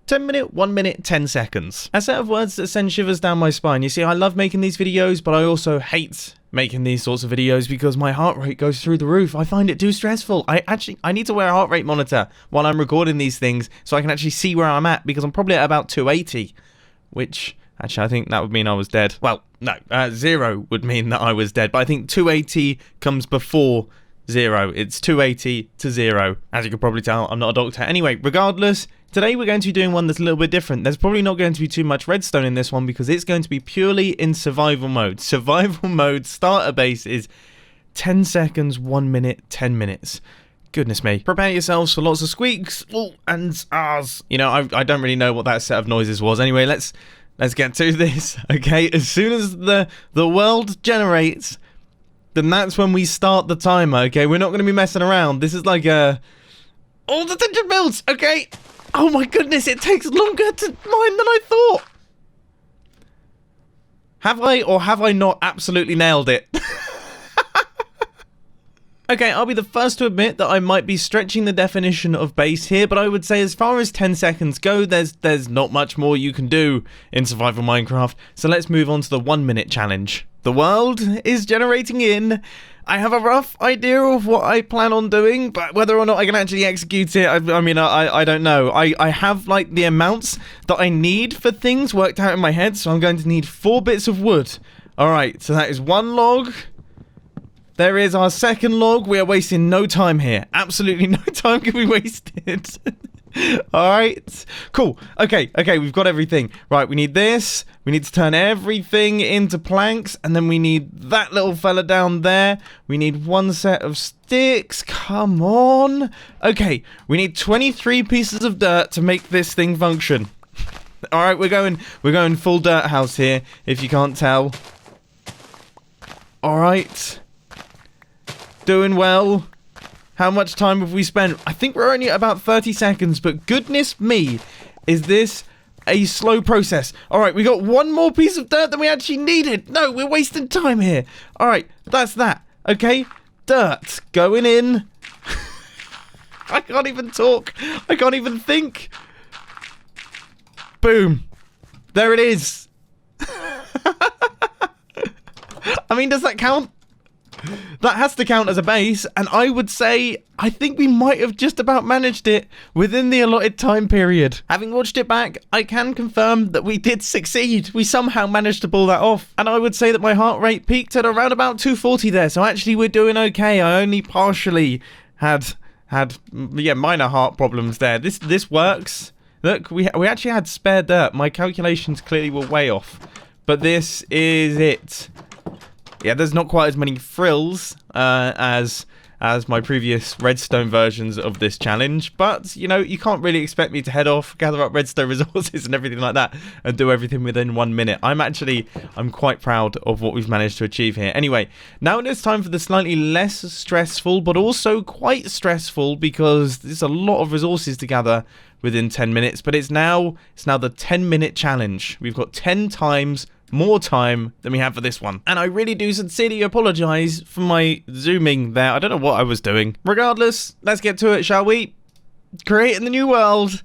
10 minute, 1 minute, 10 seconds. A set of words that send shivers down my spine. You see, I love making these videos, but I also hate making these sorts of videos because my heart rate goes through the roof. I find it too stressful. I need to wear a heart rate monitor while I'm recording these things so I can actually see where I'm at, because I'm probably at about 280, which actually I think that would mean I was dead. Well, no, 0 would mean that I was dead, but I think 280 comes before 0. It's 280 to 0. As you can probably tell, I'm not a doctor. Anyway, regardless, today we're going to be doing one that's a little bit different. There's probably not going to be too much redstone in this one because it's going to be purely in survival mode. Survival mode starter base is 10 seconds, 1 minute, 10 minutes. Goodness me. Prepare yourselves for lots of squeaks and ahs. You know, I don't really know what that set of noises was. Anyway, let's get to this. Okay, as soon as the world generates, then that's when we start the timer. Okay, we're not going to be messing around. This is like a... Oh, the tension builds. Okay. Oh my goodness, it takes longer to mine than I thought. Have I or have I not absolutely nailed it? Okay, I'll be the first to admit that I might be stretching the definition of base here, but I would say as far as 10 seconds go, there's not much more you can do in survival Minecraft. So let's move on to the 1 minute challenge. The world is generating in. I have a rough idea of what I plan on doing, but whether or not I can actually execute it, I don't know. I have like the amounts that I need for things worked out in my head, so I'm going to need 4 bits of wood. Alright, so that is 1 log. There is our second log. We are wasting no time here. Absolutely no time can be wasted. Alright. Cool. Okay, we've got everything. Right, we need this. We need to turn everything into planks. And then we need that little fella down there. We need 1 set of sticks. Come on. Okay, we need 23 pieces of dirt to make this thing function. Alright, we're going full dirt house here, if you can't tell. Alright. Doing well. How much time have we spent? I think we're only at about 30 seconds, but goodness me, is this a slow process. Alright, we got 1 more piece of dirt than we actually needed. No, we're wasting time here. Alright, that's that. Okay, dirt going in. I can't even talk. I can't even think. Boom. There it is. I mean, does that count? That has to count as a base, and I would say I think we might have just about managed it within the allotted time period. Having watched it back, I can confirm that we did succeed. We somehow managed to pull that off, and I would say that my heart rate peaked at around about 240 there, so actually we're doing okay. I only partially had minor heart problems there. This works. Look, we actually had spare dirt. My calculations clearly were way off, but this is it. Yeah, there's not quite as many frills as my previous redstone versions of this challenge, but, you know, you can't really expect me to head off, gather up redstone resources and everything like that, and do everything within 1 minute. I'm quite proud of what we've managed to achieve here. Anyway, now it's time for the slightly less stressful, but also quite stressful, because there's a lot of resources to gather within 10 minutes, but it's now the 10-minute challenge. We've got 10 times more time than we have for this one. And I really do sincerely apologise for my zooming there. I don't know what I was doing. Regardless, let's get to it, shall we? Creating the new world.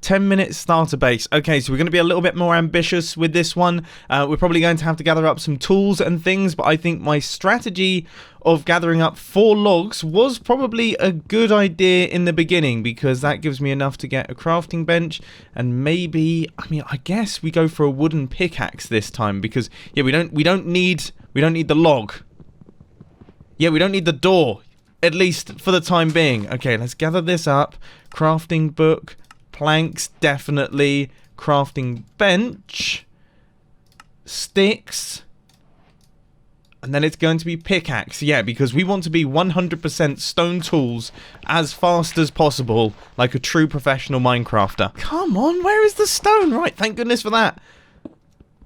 10-minute starter base. Okay, so we're going to be a little bit more ambitious with this one. We're probably going to have to gather up some tools and things, but I think my strategy of gathering up 4 logs was probably a good idea in the beginning, because that gives me enough to get a crafting bench, and maybe, I guess we go for a wooden pickaxe this time, because yeah, we don't need the log. Yeah, we don't need the door, at least for the time being. Okay, let's gather this up. Crafting book. Planks, definitely. Crafting bench. Sticks. And then it's going to be pickaxe. Yeah, because we want to be 100% stone tools as fast as possible, like a true professional Minecrafter. Come on, where is the stone? Right, thank goodness for that.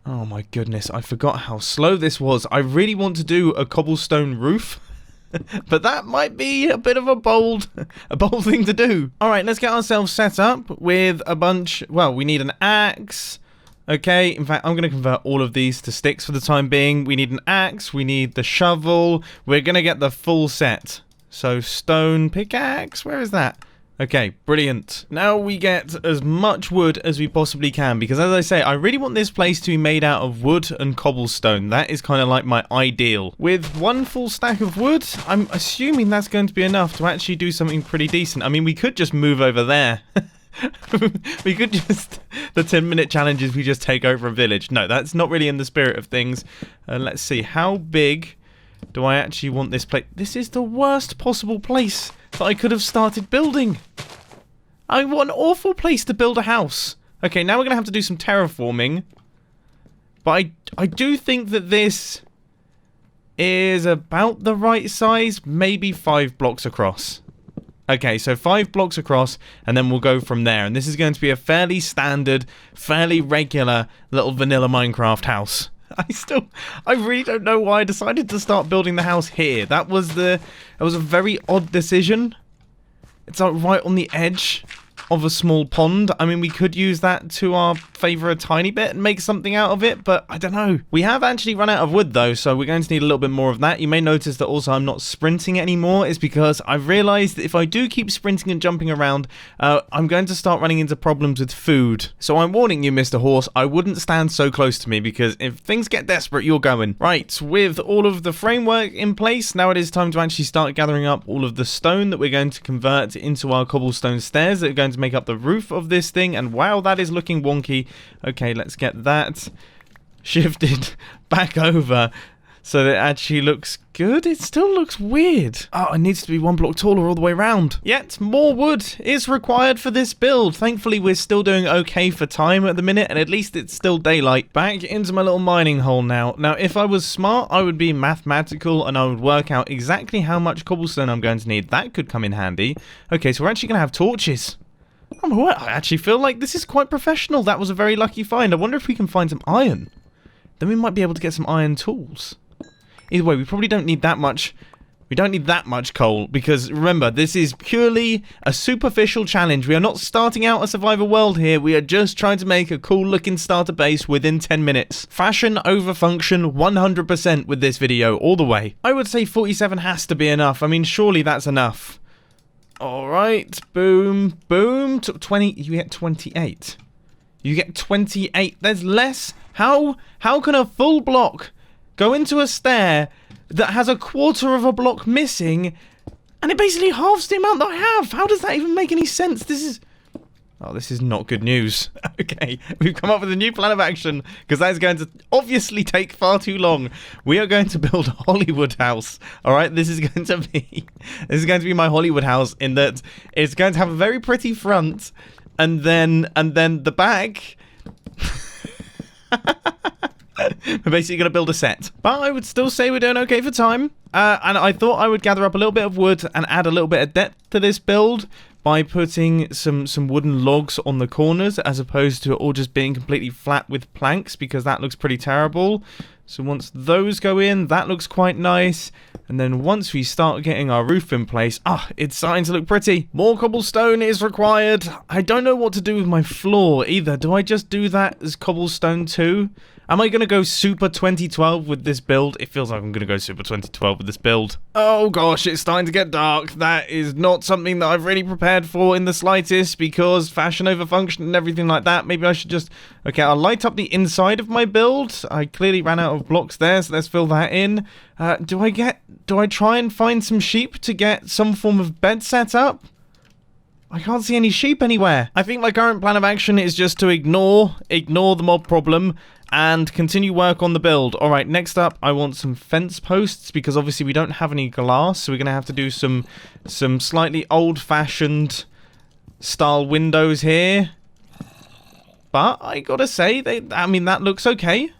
Oh my goodness, I forgot how slow this was. I really want to do a cobblestone roof. But that might be a bit of a bold thing to do. Alright, let's get ourselves set up with a bunch... Well, we need an axe. Okay, in fact, I'm going to convert all of these to sticks for the time being. We need an axe, we need the shovel. We're going to get the full set. So, stone pickaxe, where is that? Okay, brilliant. Now we get as much wood as we possibly can, because as I say, I really want this place to be made out of wood and cobblestone. That is kind of like my ideal. With one full stack of wood, I'm assuming that's going to be enough to actually do something pretty decent. I mean, we could just move over there. We could just... The 10-minute challenge is we just take over a village. No, that's not really in the spirit of things. Let's see, how big do I actually want this place? This is the worst possible place that I could have started building. What an awful place to build a house. Okay, now we're going to have to do some terraforming. But I do think that this is about the right size. Maybe 5 blocks across. Okay, so 5 blocks across, and then we'll go from there. And this is going to be a fairly standard, fairly regular little vanilla Minecraft house. I really don't know why I decided to start building the house here. That was a very odd decision. It's like right on the edge of a small pond. I mean, we could use that to our favour a tiny bit and make something out of it, but I don't know. We have actually run out of wood though, so we're going to need a little bit more of that. You may notice that also I'm not sprinting anymore. It's because I've realised that if I do keep sprinting and jumping around, I'm going to start running into problems with food. So I'm warning you, Mr. Horse, I wouldn't stand so close to me, because if things get desperate, you're going. Right, with all of the framework in place, now it is time to actually start gathering up all of the stone that we're going to convert into our cobblestone stairs that are going to make up the roof of this thing. And wow, that is looking wonky. Okay, let's get that shifted back over so that it actually looks good. It still looks weird. Oh, it needs to be 1 block taller all the way around. Yet more wood is required for this build. Thankfully, we're still doing okay for time at the minute, and at least it's still daylight. Back into my little mining hole now. Now, if I was smart, I would be mathematical, and I would work out exactly how much cobblestone I'm going to need. That could come in handy. Okay, so we're actually going to have torches. I actually feel like this is quite professional. That was a very lucky find. I wonder if we can find some iron. Then we might be able to get some iron tools. Either way, we probably don't need that much. We don't need that much coal, because remember, this is purely a superficial challenge. We are not starting out a survival world here. We are just trying to make a cool looking starter base within 10 minutes. Fashion over function 100% with this video all the way. I would say 47 has to be enough. I mean, surely that's enough. Alright, boom, boom. 20, you get 28. You get 28. There's less. How can a full block go into a stair that has a quarter of a block missing, and it basically halves the amount that I have? How does that even make any sense? This is not good news. Okay, we've come up with a new plan of action, because that is going to obviously take far too long. We are going to build a Hollywood house. All right, this is going to be my Hollywood house, in that it's going to have a very pretty front, and then the back. We're basically going to build a set. But I would still say we're doing okay for time. And I thought I would gather up a little bit of wood and add a little bit of depth to this build by putting some wooden logs on the corners, as opposed to it all just being completely flat with planks, because that looks pretty terrible. So once those go in, that looks quite nice. And then once we start getting our roof in place, it's starting to look pretty. More cobblestone is required. I don't know what to do with my floor either. Do I just do that as cobblestone too? Am I going to go super 2012 with this build? It feels like I'm going to go super 2012 with this build. Oh gosh, it's starting to get dark. That is not something that I've really prepared for in the slightest, because fashion over function and everything like that. Maybe I should just... Okay, I'll light up the inside of my build. I clearly ran out of blocks there, so let's fill that in. Do I try and find some sheep to get some form of bed set up? I can't see any sheep anywhere. I think my current plan of action is just to ignore the mob problem and continue work on the build. Alright, next up, I want some fence posts, because obviously we don't have any glass, so we're going to have to do some slightly old-fashioned style windows here. But I gotta say, that looks okay.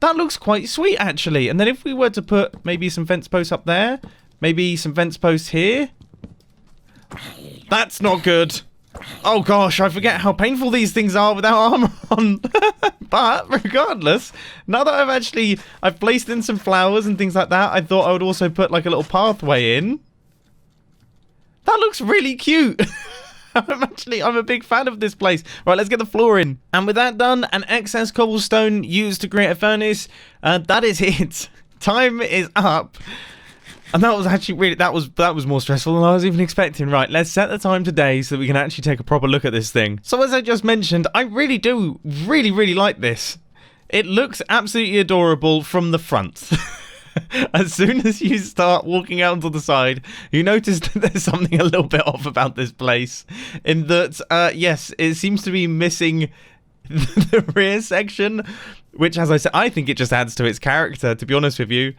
That looks quite sweet, actually. And then if we were to put maybe some fence posts up there, maybe some fence posts here. That's not good. Oh gosh, I forget how painful these things are without armor on. But regardless, now that I've placed in some flowers and things like that, I thought I would also put like a little pathway in. That looks really cute. I'm a big fan of this place. Right, let's get the floor in. And with that done, and excess cobblestone used to create a furnace, that is it. Time is up. And that was actually really, that was more stressful than I was even expecting. Right, let's set the time today so that we can actually take a proper look at this thing. So as I just mentioned, I really do really like this. It looks absolutely adorable from the front. As soon as you start walking out onto the side, you notice that there's something a little bit off about this place. In that, yes, it seems to be missing the rear section, which, as I said, I think it just adds to its character, to be honest with you.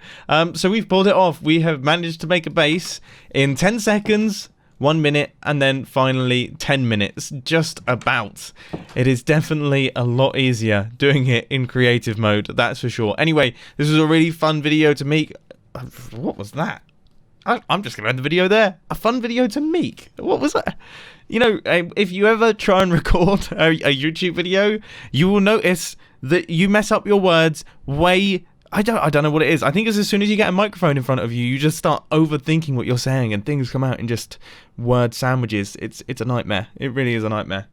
So we've pulled it off. We have managed to make a base in 10 seconds, 1 minute, and then finally 10 minutes, just about. It is definitely a lot easier doing it in creative mode, that's for sure. Anyway, this was a really fun video to make. What was that? I'm just going to end the video there. A fun video to make. What was that? You know, if you ever try and record a YouTube video, you will notice that you mess up your words way... I don't know what it is. I think it's as soon as you get a microphone in front of you, you just start overthinking what you're saying and things come out in just word sandwiches. It's a nightmare. It really is a nightmare.